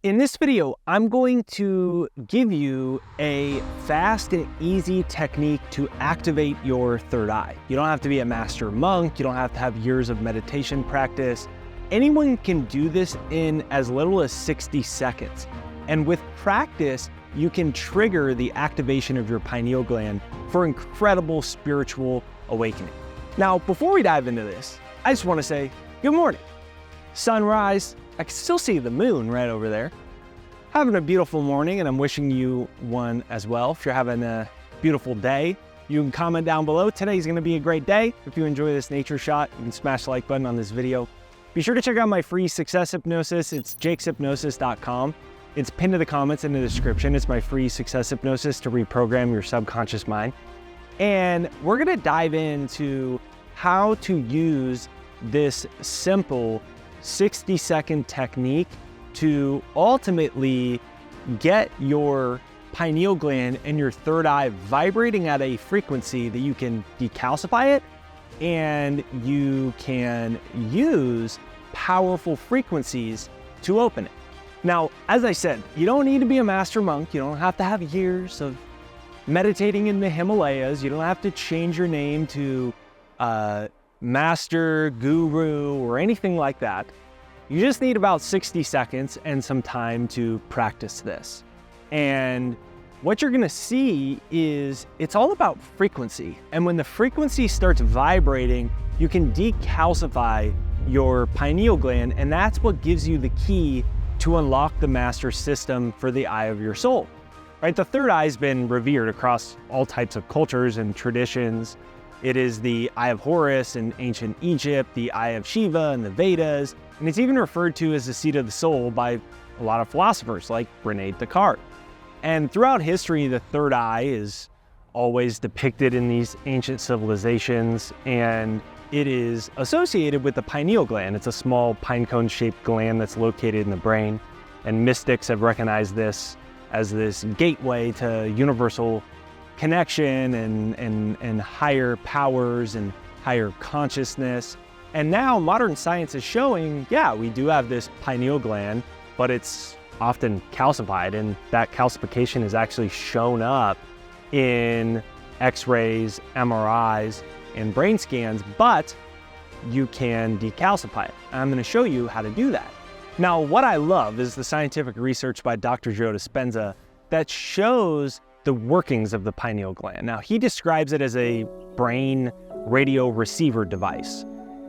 In this video, I'm going to give you a fast and easy technique to activate your third eye. You don't have to be a master monk. You don't have to have years of meditation practice. Anyone can do this in as little as 60 seconds. And with practice, you can trigger the activation of your pineal gland for incredible spiritual awakening. Now, before we dive into this, I just want to say good morning. Sunrise. I can still see the moon right over there. Having a beautiful morning, and I'm wishing you one as well. If you're having a beautiful day, you can comment down below. Today's gonna be a great day. If you enjoy this nature shot, you can smash the like button on this video. Be sure to check out my free success hypnosis. It's jakeshypnosis.com. It's pinned to the comments in the description. It's my free success hypnosis to reprogram your subconscious mind. And we're gonna dive into how to use this simple 60-second technique to ultimately get your pineal gland and your third eye vibrating at a frequency that you can decalcify it, and you can use powerful frequencies to open it. Now, as I said, you don't need to be a master monk. You don't have to have years of meditating in the Himalayas. You don't have to change your name to master, guru, or anything like that. You just need about 60 seconds and some time to practice this. And what you're gonna see is it's all about frequency. And when the frequency starts vibrating, you can decalcify your pineal gland, and that's what gives you the key to unlock the master system for the eye of your soul. Right? The third eye has been revered across all types of cultures and traditions. It is the Eye of Horus in ancient Egypt, the Eye of Shiva in the Vedas, and it's even referred to as the seat of the soul by a lot of philosophers like Rene Descartes. And throughout history, the third eye is always depicted in these ancient civilizations, and it is associated with the pineal gland. It's a small pinecone-shaped gland that's located in the brain, and mystics have recognized this as this gateway to universal connection and higher powers and higher consciousness. And now modern science is showing, yeah, we do have this pineal gland, but it's often calcified, and that calcification is actually shown up in X-rays, MRIs, and brain scans, but you can decalcify it. I'm gonna show you how to do that. Now, what I love is the scientific research by Dr. Joe Dispenza that shows the workings of the pineal gland. Now, he describes it as a brain radio receiver device.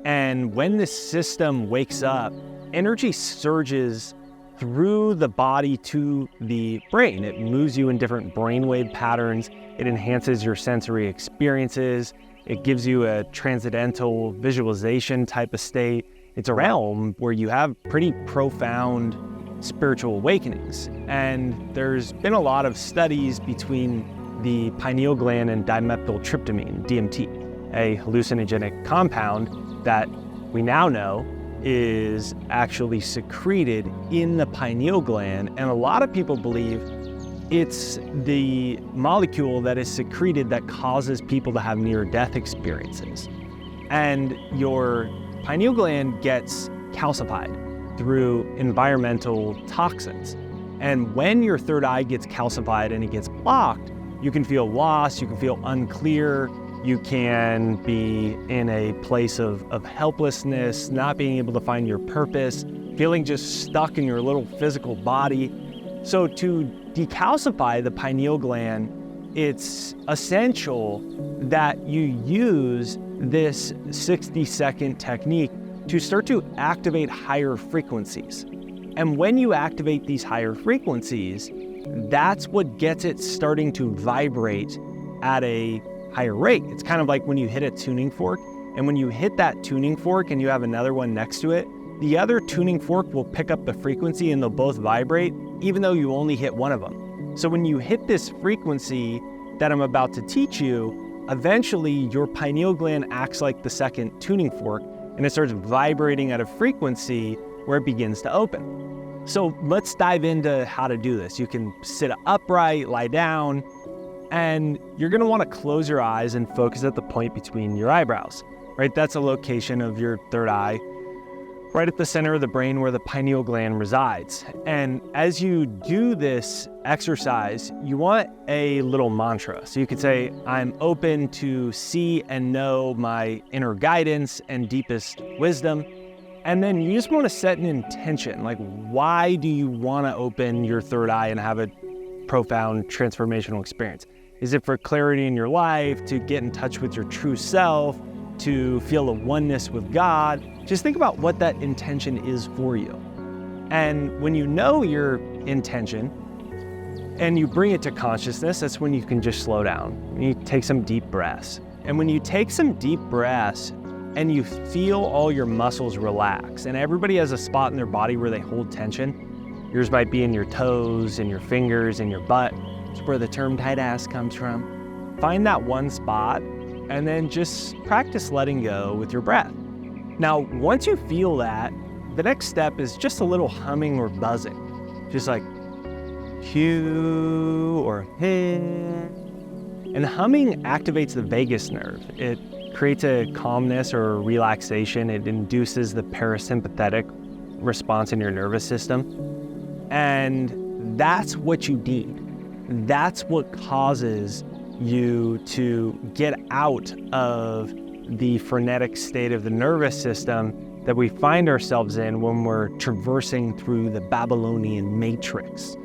And when this system wakes up, energy surges through the body to the brain. It moves you in different brainwave patterns. It enhances your sensory experiences. It gives you a transcendental visualization type of state. It's a realm where you have pretty profound spiritual awakenings. And there's been a lot of studies between the pineal gland and dimethyltryptamine, DMT, a hallucinogenic compound that we now know is actually secreted in the pineal gland. And a lot of people believe it's the molecule that is secreted that causes people to have near-death experiences. And your pineal gland gets calcified through environmental toxins. And when your third eye gets calcified and it gets blocked, you can feel lost, you can feel unclear, you can be in a place of helplessness, not being able to find your purpose, feeling just stuck in your little physical body. So to decalcify the pineal gland, it's essential that you use this 60-second technique to start to activate higher frequencies. And when you activate these higher frequencies, that's what gets it starting to vibrate at a higher rate. It's kind of like when you hit a tuning fork, and when you hit that tuning fork and you have another one next to it, the other tuning fork will pick up the frequency and they'll both vibrate, even though you only hit one of them. So when you hit this frequency that I'm about to teach you, eventually your pineal gland acts like the second tuning fork, and it starts vibrating at a frequency where it begins to open. So let's dive into how to do this. You can sit upright, lie down, and you're gonna wanna close your eyes and focus at the point between your eyebrows, right? That's a location of your third eye. right at the center of the brain where the pineal gland resides. And as you do this exercise, you want a little mantra. So you could say, I'm open to see and know my inner guidance and deepest wisdom. And then you just want to set an intention. Like, why do you want to open your third eye and have a profound transformational experience? Is it for clarity in your life, to get in touch with your true self, to feel a oneness with God? Just think about what that intention is for you. And when you know your intention and you bring it to consciousness, that's when you can just slow down. You take some deep breaths. And when you take some deep breaths and you feel all your muscles relax, and everybody has a spot in their body where they hold tension. Yours might be in your toes, in your fingers, in your butt. It's where the term tight ass comes from. Find that one spot and then just practice letting go with your breath. Now, once you feel that, the next step is just a little humming or buzzing. Just like hue or hey. And humming activates the vagus nerve. It creates a calmness or relaxation. It induces the parasympathetic response in your nervous system. And that's what you need. That's what causes you to get out of the frenetic state of the nervous system that we find ourselves in when we're traversing through the Babylonian matrix.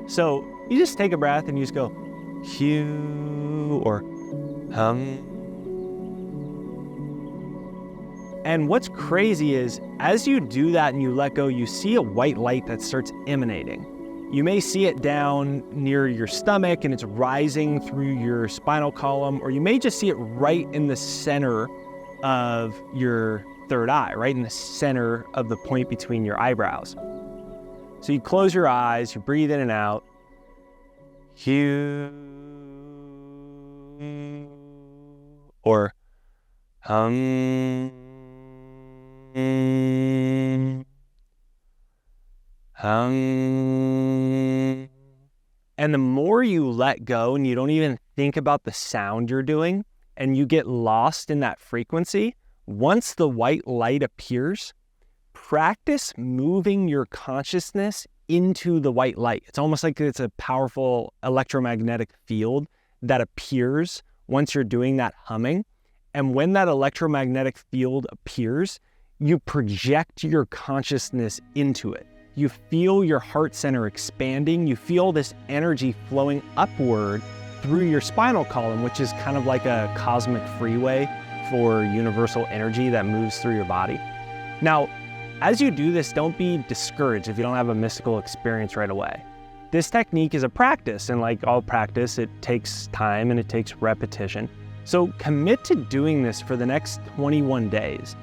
So you just take a breath and you just go, hue or hum. And what's crazy is as you do that and you let go, you see a white light that starts emanating. You may see it down near your stomach and it's rising through your spinal column, or you may just see it right in the center of your third eye, right in the center of the point between your eyebrows. So you close your eyes, you breathe in and out. Hue or hum. And the more you let go and you don't even think about the sound you're doing and you get lost in that frequency, once the white light appears, practice moving your consciousness into the white light. It's almost like it's a powerful electromagnetic field that appears once you're doing that humming. And when that electromagnetic field appears, you project your consciousness into it. You feel your heart center expanding. You feel this energy flowing upward through your spinal column, which is kind of like a cosmic freeway for universal energy that moves through your body. Now, as you do this, don't be discouraged if you don't have a mystical experience right away. This technique is a practice, and like all practice, it takes time and it takes repetition. So commit to doing this for the next 21 days.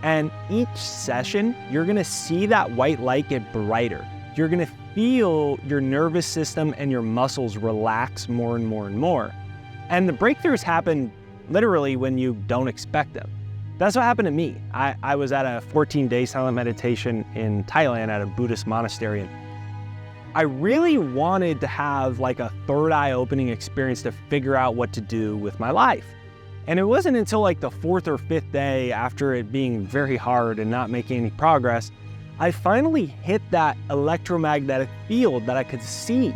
And each session, you're gonna see that white light get brighter. You're gonna feel your nervous system and your muscles relax more and more and more. And the breakthroughs happen literally when you don't expect them. That's what happened to me. I was at a 14-day silent meditation in Thailand at a Buddhist monastery. And I really wanted to have like a third eye opening experience to figure out what to do with my life. And it wasn't until like the 4th or 5th day, after it being very hard and not making any progress, I finally hit that electromagnetic field that I could see.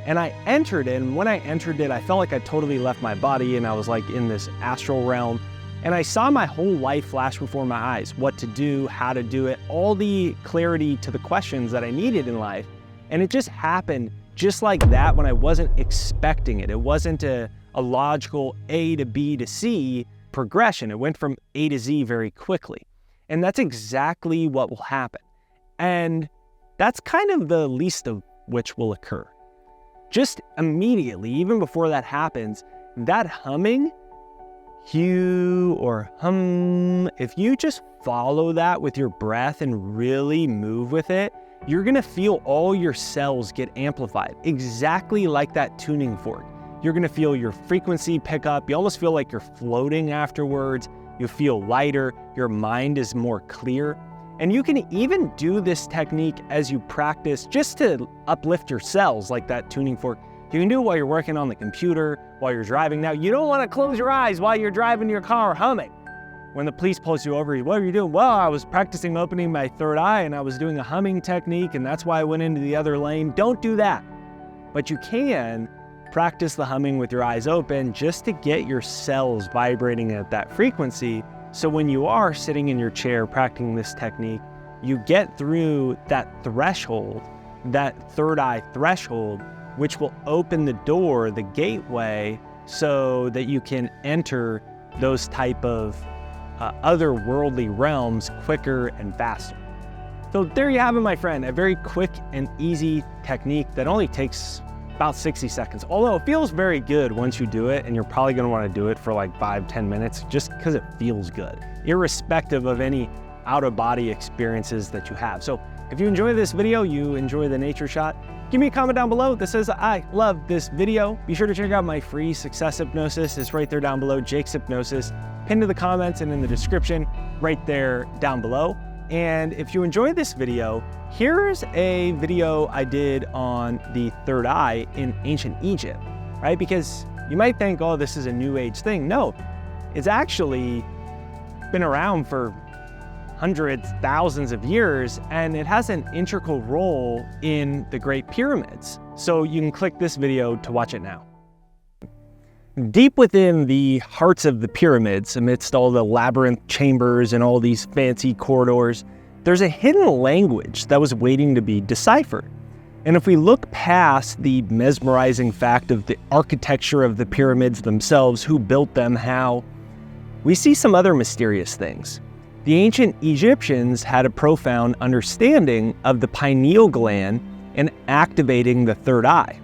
And I entered it, and when I entered it, I felt like I totally left my body and I was like in this astral realm. And I saw my whole life flash before my eyes, what to do, how to do it, all the clarity to the questions that I needed in life. And it just happened just like that when I wasn't expecting it. It wasn't a logical A to B to C progression. It went from A to Z very quickly. And that's exactly what will happen. And that's kind of the least of which will occur. Just immediately, even before that happens, that humming, hue or hum, if you just follow that with your breath and really move with it, you're gonna feel all your cells get amplified, exactly like that tuning fork. You're gonna feel your frequency pick up. You almost feel like you're floating afterwards. You feel lighter. Your mind is more clear. And you can even do this technique as you practice just to uplift your cells, like that tuning fork. You can do it while you're working on the computer, while you're driving. Now, you don't wanna close your eyes while you're driving your car humming. when the police pulls you over, what are you doing? Well, I was practicing opening my third eye and I was doing a humming technique and that's why I went into the other lane. Don't do that. But you can practice the humming with your eyes open just to get your cells vibrating at that frequency. So when you are sitting in your chair practicing this technique, you get through that threshold, that third eye threshold, which will open the door, the gateway, so that you can enter those type of otherworldly realms quicker and faster. So there you have it, my friend, a very quick and easy technique that only takes about 60 seconds. Although it feels very good once you do it, and you're probably gonna wanna do it for like 5-10 minutes just because it feels good, irrespective of any out-of-body experiences that you have. So if you enjoy this video, you enjoy the nature shot, give me a comment down below that says, I love this video. Be sure to check out my free success hypnosis. It's right there down below, Jake's Hypnosis, pinned to the comments and in the description right there down below. And if you enjoyed this video, here's a video I did on the third eye in ancient Egypt, right? Because you might think, oh, this is a new age thing. No, it's actually been around for hundreds, thousands of years, and it has an integral role in the Great Pyramids. So you can click this video to watch it now. Deep within the hearts of the pyramids, amidst all the labyrinth chambers and all these fancy corridors, there's a hidden language that was waiting to be deciphered. And if we look past the mesmerizing fact of the architecture of the pyramids themselves, who built them, how, we see some other mysterious things. The ancient Egyptians had a profound understanding of the pineal gland and activating the third eye.